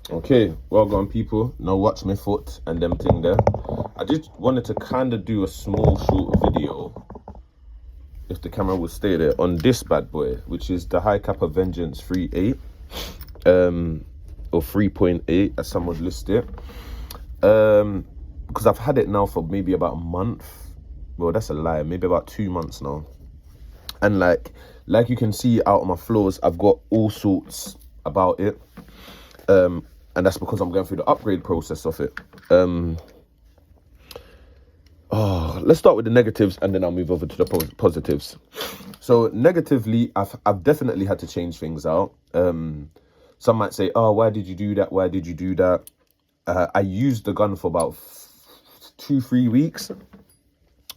Okay, well gone people. Now watch my foot and them thing there. I just wanted to kind of do a small short video, if the camera would stay there, on this bad boy, which is the High Kappa Vengeance 3.8, or 3.8 as some would list it. Because I've had it now for maybe about a month. Well, that's a lie, maybe about 2 months now. And like you can see out on my floors, I've got all sorts about it. And that's because I'm going through the upgrade process of it. Let's start with the negatives and then I'll move over to the positives. So negatively, I've definitely had to change things out. Some might say, oh, why did you do that? Why did you do that? I used the gun for about 2-3 weeks.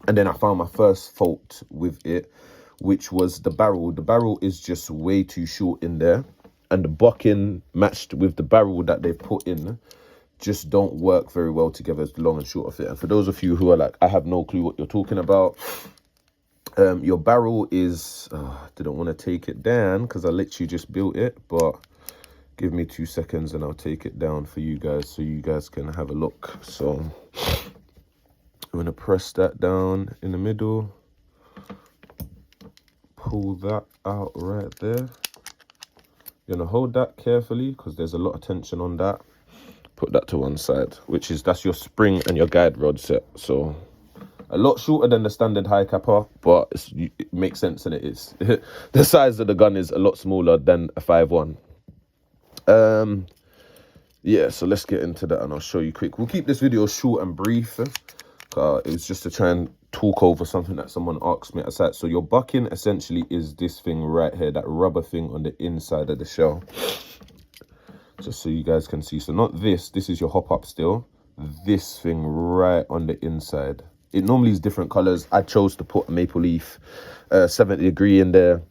And then I found my first fault with it, which was the barrel. The barrel is just way too short in there. And the bucking matched with the barrel that they've put in just don't work very well together, as the long and short of it. And for those of you who are like, I have no clue what you're talking about, your barrel is, didn't want to take it down because I literally just built it, but give me 2 seconds and I'll take it down for you guys so you guys can have a look. So I'm going to press that down in the middle, pull that out right there. You're going to hold that carefully because there's a lot of tension on that. Put that to one side, that's your spring and your guide rod set. So a lot shorter than the standard High Kappa, but it makes sense, and it is. The size of the gun is a lot smaller than a 5.1. Yeah, so let's get into that and I'll show you quick. We'll keep this video short and brief. It was just to try and talk over something that someone asked me aside. So your bucking essentially is this thing right here, that rubber thing on the inside of the shell. Just so you guys can see. So not this is your hop up still. This thing right on the inside. It normally is different colors. I chose to put a maple leaf 70 degree in there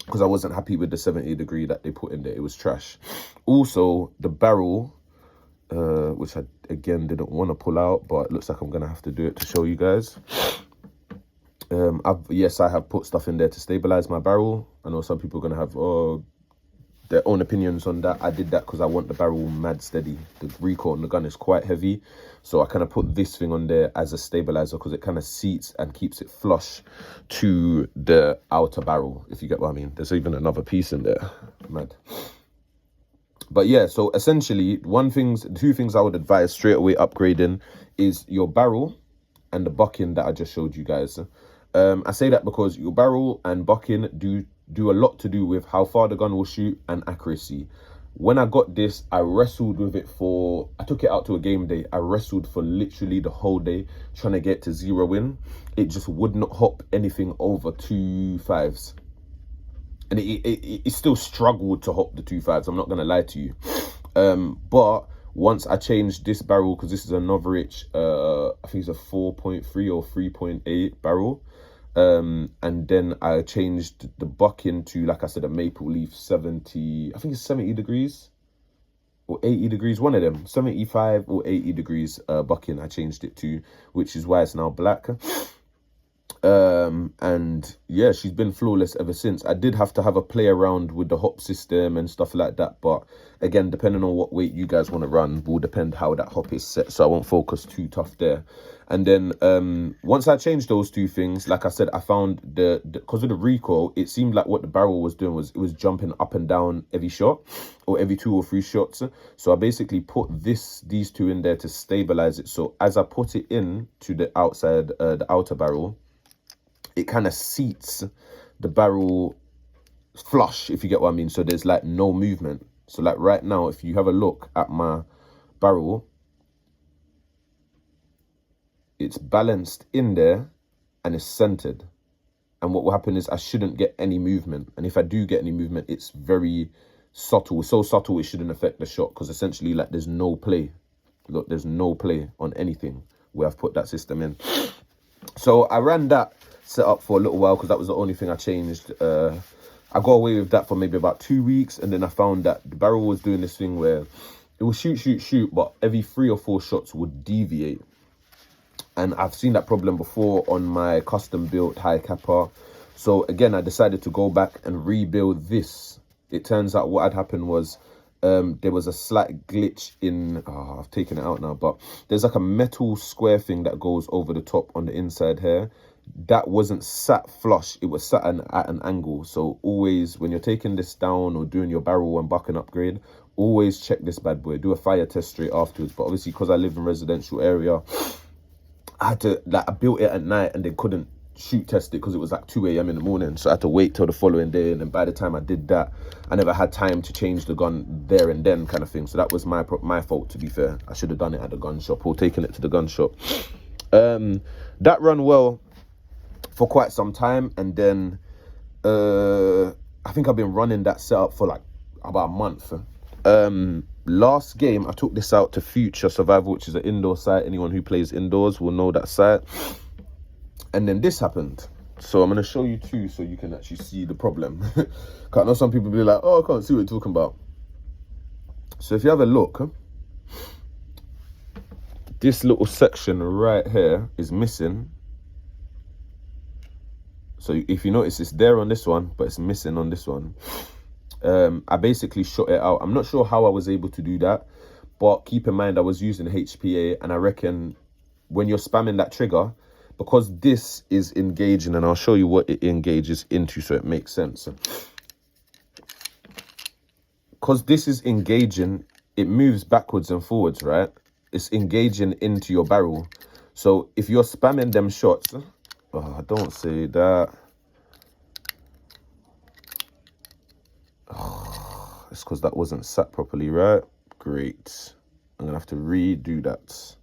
because I wasn't happy with the 70 degree that they put in there. It was trash. Also, the barrel, which I, again, didn't want to pull out, but it looks like I'm going to have to do it to show you guys. Yes, I have put stuff in there to stabilize my barrel. I know some people are going to have their own opinions on that. I did that because I want the barrel mad steady. The recoil on the gun is quite heavy. So I kind of put this thing on there as a stabilizer because it kind of seats and keeps it flush to the outer barrel, if you get what I mean. There's even another piece in there. Mad. But yeah, so essentially, two things I would advise straight away upgrading is your barrel and the bucking that I just showed you guys. I say that because your barrel and bucking do a lot to do with how far the gun will shoot and accuracy. When I got this, I wrestled with it I took it out to a game day. I wrestled for literally the whole day trying to get to 0 win. It just would not hop anything over 2.5s. And it still struggled to hop the 2.5s, I'm not going to lie to you. But once I changed this barrel, because this is a Novarich, I think it's a 4.3 or 3.8 barrel. And then I changed the bucking to, like I said, a maple leaf 70, I think it's 70 degrees or 80 degrees, one of them, 75 or 80 degrees bucking I changed it to, which is why it's now black. And yeah, she's been flawless ever since. I did have to have a play around with the hop system and stuff like that, but again, depending on what weight you guys want to run will depend how that hop is set, so I won't focus too tough there. And then once I changed those two things, like I said, I found because of the recoil, it seemed like what the barrel was doing was it was jumping up and down every shot or every 2 or 3 shots. So I basically put these two in there to stabilize it. So as I put it in to the outside, the outer barrel, it kind of seats the barrel flush, if you get what I mean. So there's like no movement. So like right now, if you have a look at my barrel, it's balanced in there and it's centered. And what will happen is I shouldn't get any movement. And if I do get any movement, it's very subtle. It's so subtle it shouldn't affect the shot, because essentially like there's no play. Look, there's no play on anything where I've put that system in. So I ran that set up for a little while because that was the only thing I changed. I got away with that for maybe about 2 weeks, and then I found that the barrel was doing this thing where it would shoot, but every 3 or 4 shots would deviate. And I've seen that problem before on my custom built High Kappa. So again, I decided to go back and rebuild this. It turns out what had happened was there was a slight glitch in, I've taken it out now, but there's like a metal square thing that goes over the top on the inside here. That wasn't sat flush, it was sat at an angle. So always when you're taking this down or doing your barrel and bucking upgrade, always check this bad boy, do a fire test straight afterwards. But obviously because I live in a residential area, I had to, like, I built it at night and then couldn't shoot test it because it was like 2 a.m. in the morning, so I had to wait till the following day. And then by the time I did that, I never had time to change the gun there and then, kind of thing. So that was my fault, to be fair. I should have done it at the gun shop or taken it to the gun shop. That run well for quite some time, and then I think I've been running that setup for like about a month. Last game I took this out to Future Survival, which is an indoor site. Anyone who plays indoors will know that site. And then this happened. So I'm going to show you too, so you can actually see the problem. I know some people be like, oh, I can't see what you're talking about. So if you have a look, this little section right here is missing. So if you notice, it's there on this one, but it's missing on this one. I basically shot it out. I'm not sure how I was able to do that, but keep in mind I was using HPA, and I reckon when you're spamming that trigger, because this is engaging, and I'll show you what it engages into so it makes sense. Because this is engaging, it moves backwards and forwards, right? It's engaging into your barrel. So if you're spamming them shots, oh, don't say that. Oh, it's because that wasn't sat properly, right? Great. I'm going to have to redo that.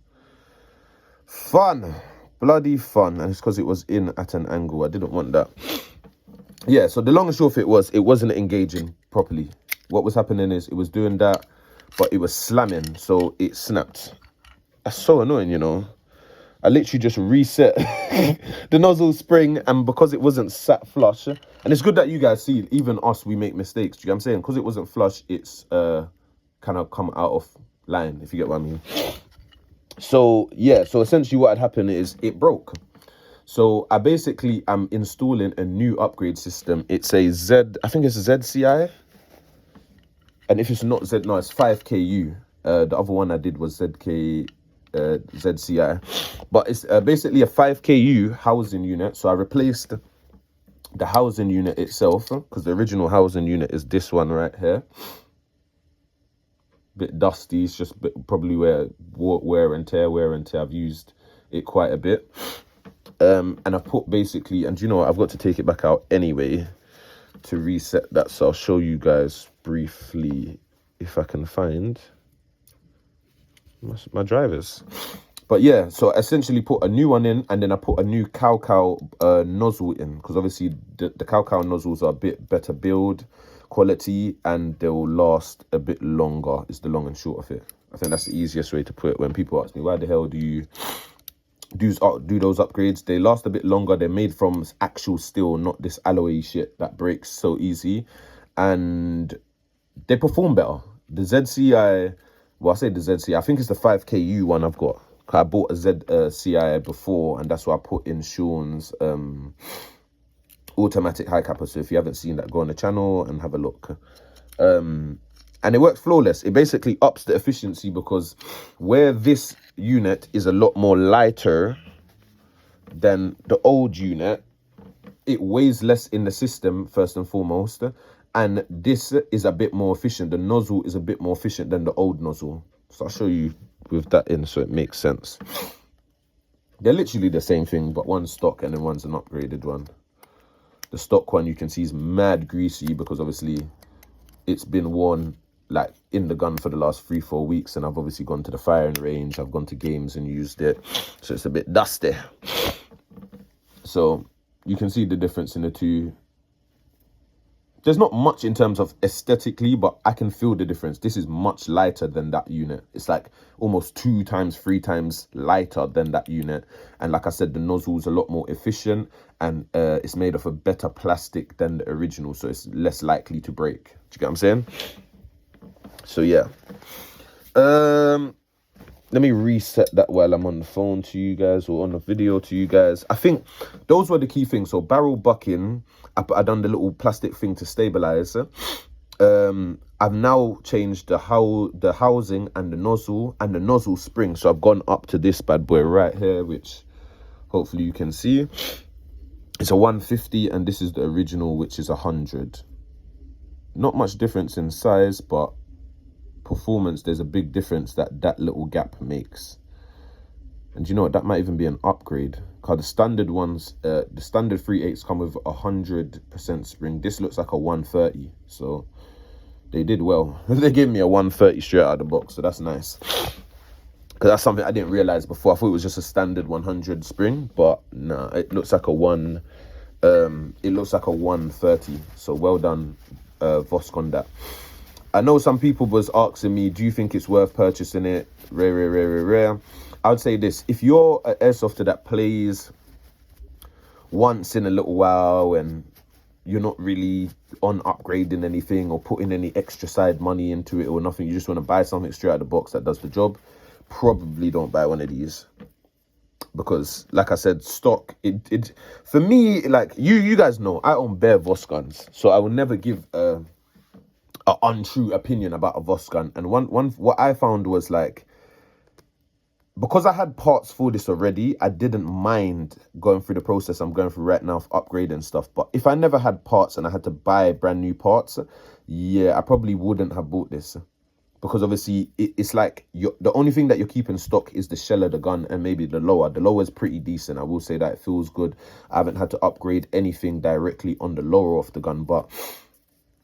Fun. Bloody fun. And it's because it was in at an angle. I didn't want that. Yeah, so the long and short of it wasn't engaging properly. What was happening is it was doing that, but it was slamming, so it snapped. That's so annoying, you know. I literally just reset the nozzle spring, and because it wasn't sat flush, and it's good that you guys see, even us, we make mistakes. Do you get what I'm saying? Because it wasn't flush, it's kind of come out of line, if you get what I mean. So yeah, so essentially what had happened is it broke. So I basically am installing a new upgrade system. It's a I think it's a ZCI. And if it's not Z, no, it's 5KU. The other one I did was ZCI. But it's basically a 5KU housing unit. So I replaced the housing unit itself, because the original housing unit is this one right here. Bit dusty, it's just probably wear and tear. I've used it quite a bit. And I've put basically, and you know what, I've got to take it back out anyway to reset that. So I'll show you guys briefly if I can find my drivers. But yeah, so I essentially put a new one in, and then I put a new cow nozzle in, because obviously the cow nozzles are a bit better build quality and they'll last a bit longer, is the long and short of it. I think that's the easiest way to put it. When people ask me, why the hell do you do those upgrades? They last a bit longer. They're made from actual steel, not this alloy shit that breaks so easy, and they perform better. The ZCI, well, I say the ZCI, I think it's the 5KU one I've got. I bought a ZCI before, and that's why I put in Sean's automatic high capper. So if you haven't seen that, go on the channel and have a look. And it works flawless. It basically ups the efficiency, because where this unit is a lot more lighter than the old unit, it weighs less in the system, first and foremost, and this is a bit more efficient. The nozzle is a bit more efficient than the old nozzle. So I'll show you with that in so it makes sense. They're literally the same thing, but one's stock and then one's an upgraded one. The stock one you can see is mad greasy, because obviously it's been worn like in the gun for the last 3-4 weeks, and I've obviously gone to the firing range, I've gone to games and used it, so it's a bit dusty. So you can see the difference in the two. There's not much in terms of aesthetically, but I can feel the difference. This is much lighter than that unit. It's like almost 2 times, 3 times lighter than that unit. And like I said, the nozzle's a lot more efficient, and it's made of a better plastic than the original, so it's less likely to break. Do you get what I'm saying? So yeah. Let me reset that while I'm on the phone to you guys, or on the video to you guys. I think those were the key things. So barrel bucking, I done the little plastic thing to stabilize. I've now changed the housing and the nozzle spring. So I've gone up to this bad boy right here, which hopefully you can see. It's a 150, and this is the original, which is 100. Not much difference in size, but performance, there's a big difference that little gap makes. And you know what, that might even be an upgrade, because the standard ones, the standard 3.8s come with 100% spring. This looks like a 130, so they did well. They gave me a 130 straight out of the box, so that's nice. Because that's something I didn't realize before. I thought it was just a standard 100 spring, but nah, it looks like a 130. So well done, Vorsk, on that. I know some people was asking me, do you think it's worth purchasing it? Rare. I would say this: if you're an airsofter that plays once in a little while and you're not really on upgrading anything or putting any extra side money into it or nothing, you just want to buy something straight out of the box that does the job, probably don't buy one of these. Because like I said, stock, it for me, like you guys know, I own bare Vorsk guns, so I will never give a untrue opinion about a Vorsk gun. And one what I found was, like, because I had parts for this already, I didn't mind going through the process I'm going through right now of upgrading stuff. But if I never had parts and I had to buy brand new parts, yeah, I probably wouldn't have bought this. Because obviously, it's like the only thing that you're keeping stock is the shell of the gun and maybe the lower. The lower is pretty decent. I will say that it feels good. I haven't had to upgrade anything directly on the lower of the gun. But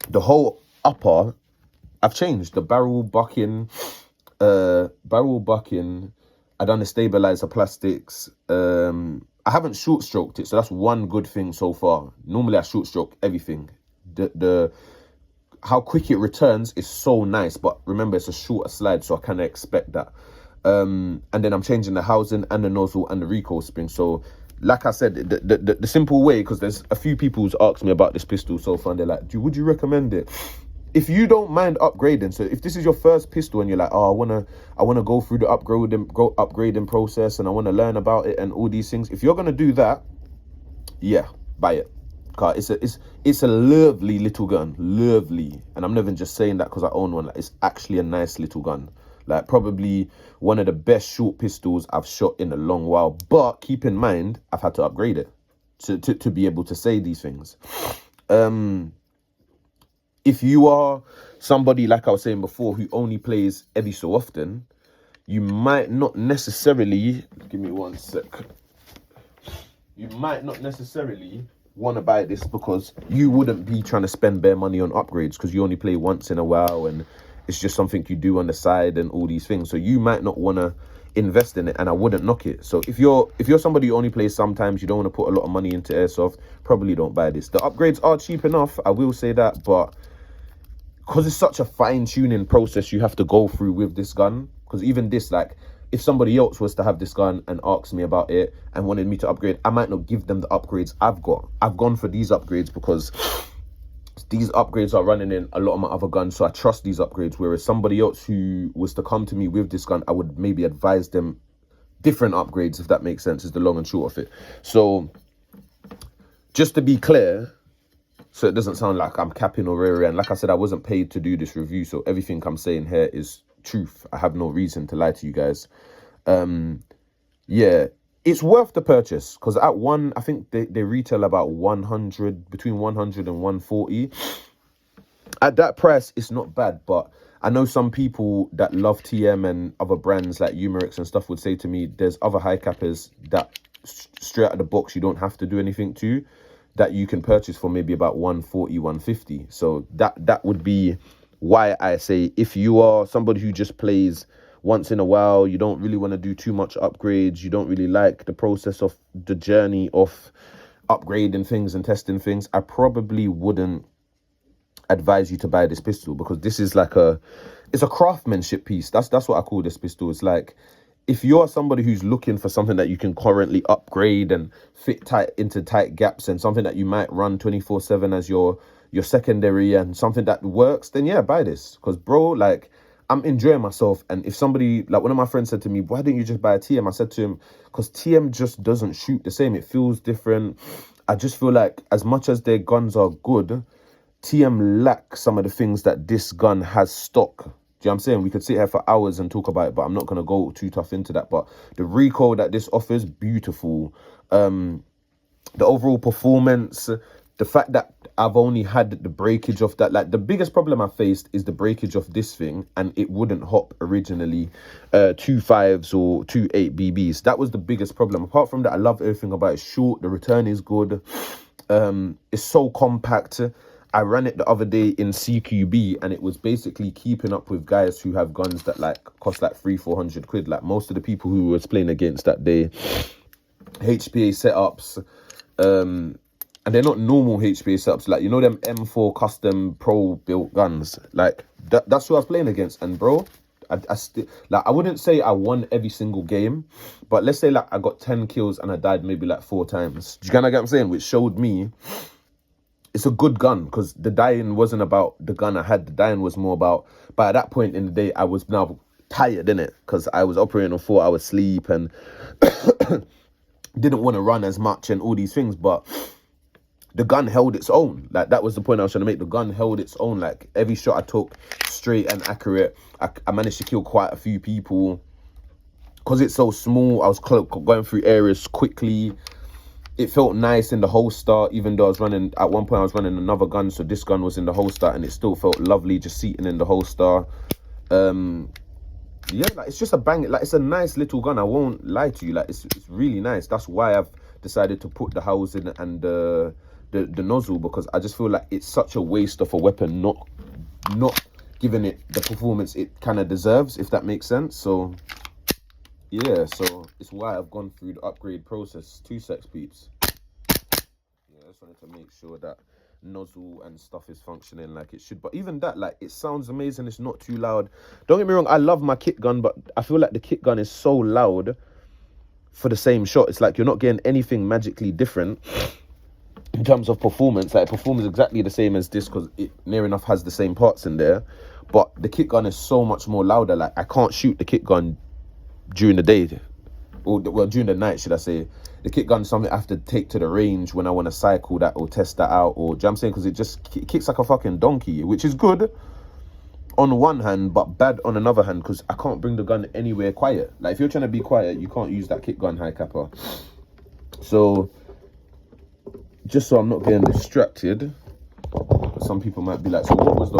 the whole upper, I've changed. The barrel bucking. I done the stabilizer plastics. I haven't short stroked it, so that's one good thing so far. Normally I short stroke everything. The how quick it returns is so nice, but remember it's a shorter slide, so I kind of expect that. And then I'm changing the housing and the nozzle and the recoil spring. So like I said, the simple way, because there's a few people who's asked me about this pistol so far, and they're like, would you recommend it? If you don't mind upgrading, so if this is your first pistol and you're like, oh, I wanna go through the upgrading process and I wanna learn about it and all these things, if you're gonna do that, yeah, buy it. Cause it's a lovely little gun, lovely, and I'm never just saying that because I own one. Like, it's actually a nice little gun, like probably one of the best short pistols I've shot in a long while. But keep in mind, I've had to upgrade it to be able to say these things. If you are somebody, like I was saying before, who only plays every so often, you might not necessarily, give me one sec, you might not necessarily want to buy this, because you wouldn't be trying to spend bare money on upgrades because you only play once in a while and it's just something you do on the side and all these things. So you might not want to invest in it, and I wouldn't knock it. So if you're somebody who only plays sometimes, you don't want to put a lot of money into airsoft, probably don't buy this. The upgrades are cheap enough, I will say that, but because it's such a fine-tuning process you have to go through with this gun, because even this, like, if somebody else was to have this gun and asked me about it and wanted me to upgrade, I might not give them the upgrades I've got. I've gone for these upgrades because these upgrades are running in a lot of my other guns, so I trust these upgrades. Whereas somebody else who was to come to me with this gun, I would maybe advise them different upgrades, if that makes sense, is the long and short of it. So just to be clear, so it doesn't sound like I'm capping or rare, and like I said, I wasn't paid to do this review, so everything I'm saying here is truth. I have no reason to lie to you guys. Yeah, it's worth the purchase, because at I think they retail about 100, between 100 and 140. At that price, it's not bad, but I know some people that love TM and other brands like Umerix and stuff would say to me, there's other high cappers that straight out of the box you don't have to do anything to, that you can purchase for maybe about 140, 150. So that would be why I say, if you are somebody who just plays once in a while, you don't really want to do too much upgrades, you don't really like the process of the journey of upgrading things and testing things, I probably wouldn't advise you to buy this pistol, because this is like it's a craftsmanship piece. That's what I call this pistol. It's like, if you're somebody who's looking for something that you can currently upgrade and fit into tight gaps, and something that you might run 24/7 as your secondary, and something that works, then yeah, buy this. Because bro, like, I'm enjoying myself. And if somebody, like one of my friends said to me, why don't you just buy a TM? I said to him, because TM just doesn't shoot the same. It feels different. I just feel like as much as their guns are good, TM lack some of the things that this gun has stock. Do you know what I'm saying? We could sit here for hours and talk about it, but I'm not going to go too tough into that. But the recoil that this offers, beautiful. The overall performance, the fact that I've only had the breakage of that, like the biggest problem I faced is the breakage of this thing, and it wouldn't hop originally 2.5s or 2.8 BBs. That was the biggest problem. Apart from that, I love everything about it. Short, the return is good. It's so compact. I ran it the other day in CQB, and it was basically keeping up with guys who have guns that like cost like 300-400 quid. Like most of the people who was playing against that day, HPA setups, and they're not normal HPA setups. Like, you know, them M4 custom pro built guns. Like that's who I was playing against. And bro, I wouldn't say I won every single game, but let's say like I got 10 kills and I died maybe like 4 times. Do you kind of get what I'm saying? Which showed me it's a good gun, because the dying wasn't about the gun I had. The dying was more about, but at that point in the day, I was now tired, innit? Because I was operating on 4 hours sleep and didn't want to run as much and all these things. But the gun held its own. Like, that was the point I was trying to make. The gun held its own. Like, every shot I took, straight and accurate. I managed to kill quite a few people. Because it's so small, I was going through areas quickly. It felt nice in the holster, even though I was running, at one point I was running another gun, so this gun was in the holster, and it still felt lovely just seating in the holster. Yeah, like, it's just a bang. Like, it's a nice little gun, I won't lie to you. Like, it's really nice. That's why I've decided to put the housing and the nozzle, because I just feel like it's such a waste of a weapon not giving it the performance it kind of deserves, if that makes sense. So yeah, so it's why I've gone through the upgrade process. 2 sex peeps. Yeah, I just wanted to make sure that nozzle and stuff is functioning like it should. But even that, like, it sounds amazing. It's not too loud. Don't get me wrong, I love my kit gun, but I feel like the kit gun is so loud for the same shot. It's like you're not getting anything magically different in terms of performance. Like, it performs exactly the same as this, because it near enough has the same parts in there. But the kit gun is so much more louder. Like, I can't shoot the kit gun during the day, or well, during the night, should I say. The kit gun is something I have to take to the range when I want to cycle that or test that out, or, do you know what I'm saying? Because it kicks like a fucking donkey, which is good on one hand, but bad on another hand, because I can't bring the gun anywhere quiet. Like, if you're trying to be quiet, you can't use that kit gun high capper. So, just so I'm not getting distracted, some people might be like, so what was the